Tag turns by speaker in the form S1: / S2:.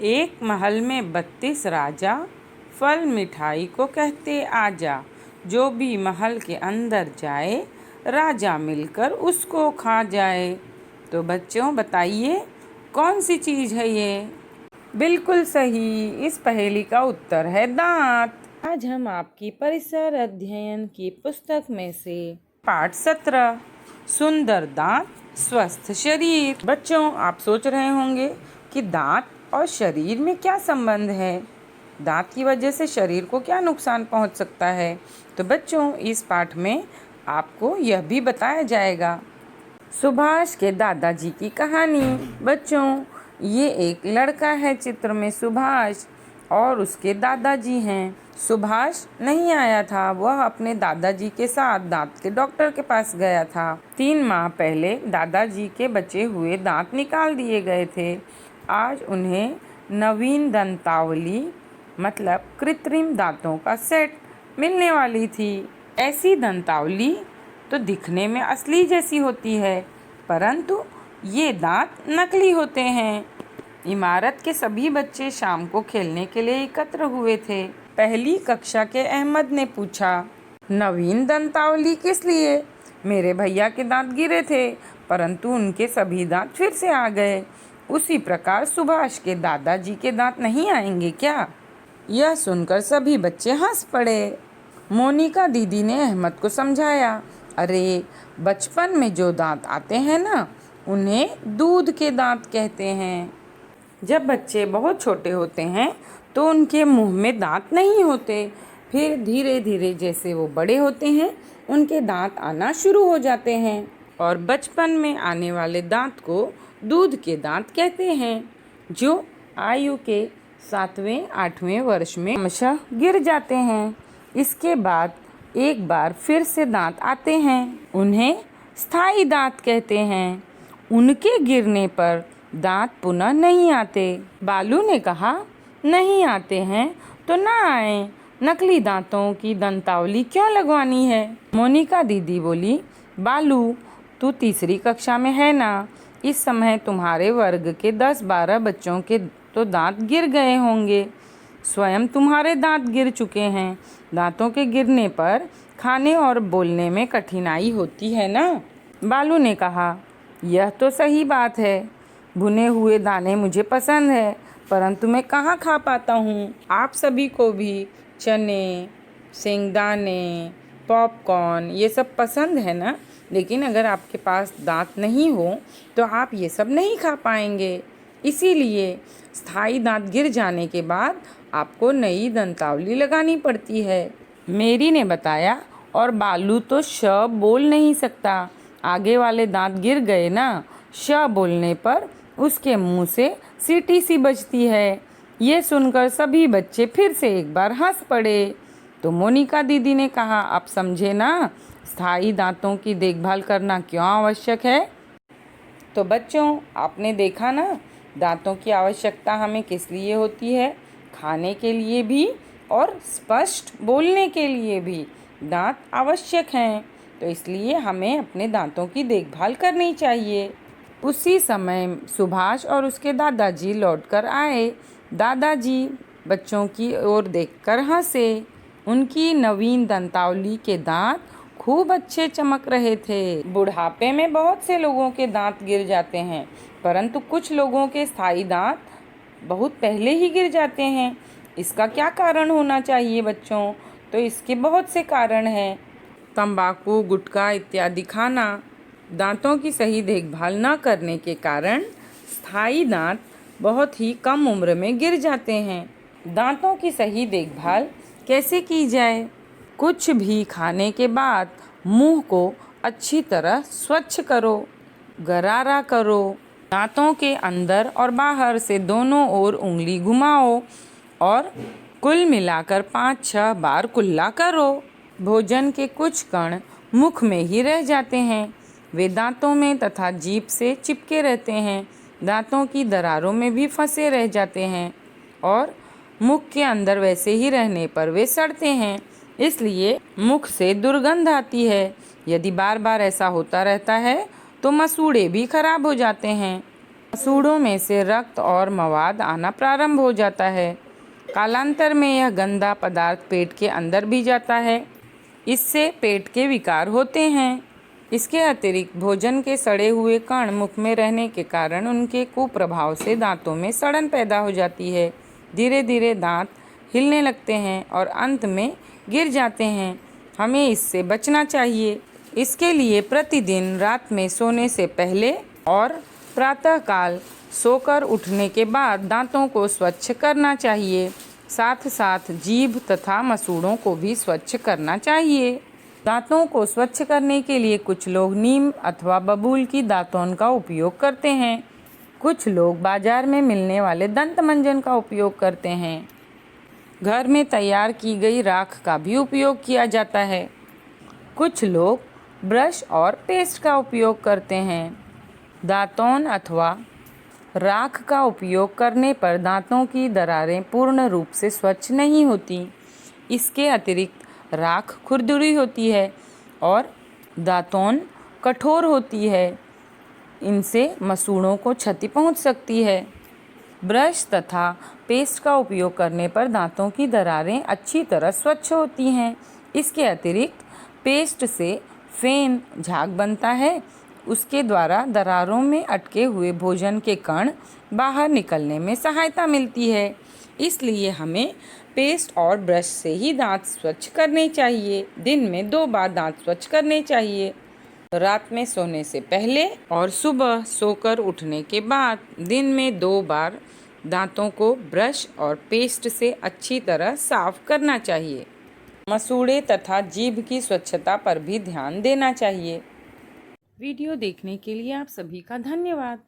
S1: एक महल में 32 राजा, फल मिठाई को कहते आजा। जो भी महल के अंदर जाए, राजा मिलकर उसको खा जाए। तो बच्चों बताइए, कौन सी चीज़ है ये? बिल्कुल सही, इस पहेली का उत्तर है दांत। आज हम आपकी परिसर अध्ययन की पुस्तक में से पाठ 17 सुंदर दांत स्वस्थ शरीर। बच्चों, आप सोच रहे होंगे कि दांत और शरीर में क्या संबंध है, दांत की वजह से शरीर को क्या नुकसान पहुंच सकता है। तो बच्चों, इस पाठ में आपको यह भी बताया जाएगा। सुभाष के दादाजी की कहानी। बच्चों, ये एक लड़का है चित्र में सुभाष, और उसके दादाजी हैं। सुभाष नहीं आया था, वह अपने दादाजी के साथ दांत के डॉक्टर के पास गया था। 3 माह पहले दादाजी के बचे हुए दांत निकाल दिए गए थे। आज उन्हें नवीन दंतावली मतलब कृत्रिम दांतों का सेट मिलने वाली थी। ऐसी दंतावली तो दिखने में असली जैसी होती है, परंतु ये दांत नकली होते हैं। इमारत के सभी बच्चे शाम को खेलने के लिए एकत्र हुए थे। पहली कक्षा के अहमद ने पूछा, नवीन दंतावली किस लिए? मेरे भैया के दांत गिरे थे, परंतु उनके सभी दांत फिर से आ गए। उसी प्रकार सुभाष के दादाजी के दांत नहीं आएंगे क्या? यह सुनकर सभी बच्चे हंस पड़े। मोनिका दीदी ने अहमद को समझाया, अरे बचपन में जो दांत आते हैं ना, उन्हें दूध के दांत कहते हैं। जब बच्चे बहुत छोटे होते हैं तो उनके मुंह में दांत नहीं होते, फिर धीरे धीरे जैसे वो बड़े होते हैं उनके दांत आना शुरू हो जाते हैं, और बचपन में आने वाले दांत को दूध के दांत कहते हैं, जो आयु के 7वें 8वें वर्ष में क्रमशः गिर जाते हैं। इसके बाद एक बार फिर से दांत आते हैं, उन्हें स्थायी दांत कहते हैं। उनके गिरने पर दांत पुनः नहीं आते। बालू ने कहा, नहीं आते हैं तो ना आए, नकली दांतों की दंतावली क्यों लगवानी है? मोनिका दीदी बोली, बालू तू तीसरी कक्षा में है ना, इस समय तुम्हारे वर्ग के 10-12 बच्चों के तो दांत गिर गए होंगे। स्वयं तुम्हारे दांत गिर चुके हैं। दांतों के गिरने पर खाने और बोलने में कठिनाई होती है ना? बालू ने कहा, यह तो सही बात है। भुने हुए दाने मुझे पसंद है, परंतु मैं कहाँ खा पाता हूँ। आप सभी को भी चने, सेंगदाने, पॉपकॉर्न ये सब पसंद है ना, लेकिन अगर आपके पास दांत नहीं हो तो आप ये सब नहीं खा पाएंगे। इसीलिए स्थायी दांत गिर जाने के बाद आपको नई दंतावली लगानी पड़ती है। मेरी ने बताया, और बालू तो श बोल नहीं सकता। आगे वाले दांत गिर गए ना, श बोलने पर उसके मुंह से सीटी सी बजती है। ये सुनकर सभी बच्चे फिर से एक बार हंस पड़े। तो मोनिका दीदी ने कहा, आप समझे ना, स्थायी दांतों की देखभाल करना क्यों आवश्यक है। तो बच्चों, आपने देखा ना, दांतों की आवश्यकता हमें किस लिए होती है? खाने के लिए भी और स्पष्ट बोलने के लिए भी दांत आवश्यक हैं। तो इसलिए हमें अपने दांतों की देखभाल करनी चाहिए। उसी समय सुभाष और उसके दादाजी लौटकर आए। दादाजी बच्चों की ओर देखकर हंसे। उनकी नवीन दंतावली के दांत खूब अच्छे चमक रहे थे। बुढ़ापे में बहुत से लोगों के दांत गिर जाते हैं, परंतु कुछ लोगों के स्थायी दांत बहुत पहले ही गिर जाते हैं। इसका क्या कारण होना चाहिए बच्चों? तो इसके बहुत से कारण हैं। तंबाकू, गुटखा इत्यादि खाना, दांतों की सही देखभाल न करने के कारण स्थायी दांत बहुत ही कम उम्र में गिर जाते हैं। दांतों की सही देखभाल कैसे की जाए? कुछ भी खाने के बाद मुंह को अच्छी तरह स्वच्छ करो, गरारा करो। दांतों के अंदर और बाहर से दोनों ओर उंगली घुमाओ और कुल मिलाकर 5-6 बार कुल्ला करो। भोजन के कुछ कण मुख में ही रह जाते हैं, वे दांतों में तथा जीभ से चिपके रहते हैं, दांतों की दरारों में भी फंसे रह जाते हैं, और मुख के अंदर वैसे ही रहने पर वे सड़ते हैं, इसलिए मुख से दुर्गंध आती है। यदि बार बार ऐसा होता रहता है तो मसूड़े भी खराब हो जाते हैं। मसूड़ों में से रक्त और मवाद आना प्रारंभ हो जाता है। कालांतर में यह गंदा पदार्थ पेट के अंदर भी जाता है। इससे पेट के विकार होते हैं। इसके अतिरिक्त भोजन के सड़े हुए कण मुख में रहने के कारण उनके कुप्रभाव से दांतों में सड़न पैदा हो जाती है। धीरे धीरे दांत हिलने लगते हैं और अंत में गिर जाते हैं। हमें इससे बचना चाहिए। इसके लिए प्रतिदिन रात में सोने से पहले और प्रातःकाल सोकर उठने के बाद दांतों को स्वच्छ करना चाहिए। साथ साथ जीभ तथा मसूड़ों को भी स्वच्छ करना चाहिए। दांतों को स्वच्छ करने के लिए कुछ लोग नीम अथवा बबूल की दातुन का उपयोग करते हैं। कुछ लोग बाजार में मिलने वाले दंत मंजन का उपयोग करते हैं। घर में तैयार की गई राख का भी उपयोग किया जाता है। कुछ लोग ब्रश और पेस्ट का उपयोग करते हैं। दातुन अथवा राख का उपयोग करने पर दांतों की दरारें पूर्ण रूप से स्वच्छ नहीं होती। इसके अतिरिक्त राख खुरदुरी होती है और दातुन कठोर होती है। इनसे मसूड़ों को क्षति पहुंच सकती है। ब्रश तथा पेस्ट का उपयोग करने पर दांतों की दरारें अच्छी तरह स्वच्छ होती हैं। इसके अतिरिक्त पेस्ट से फेन झाग बनता है। उसके द्वारा दरारों में अटके हुए भोजन के कण बाहर निकलने में सहायता मिलती है। इसलिए हमें पेस्ट और ब्रश से ही दांत स्वच्छ करने चाहिए। दिन में 2 बार दांत स्वच्छ करने चाहिए। रात में सोने से पहले और सुबह सोकर उठने के बाद दिन में 2 बार दांतों को ब्रश और पेस्ट से अच्छी तरह साफ करना चाहिए। मसूड़े तथा जीभ की स्वच्छता पर भी ध्यान देना चाहिए। वीडियो देखने के लिए आप सभी का धन्यवाद।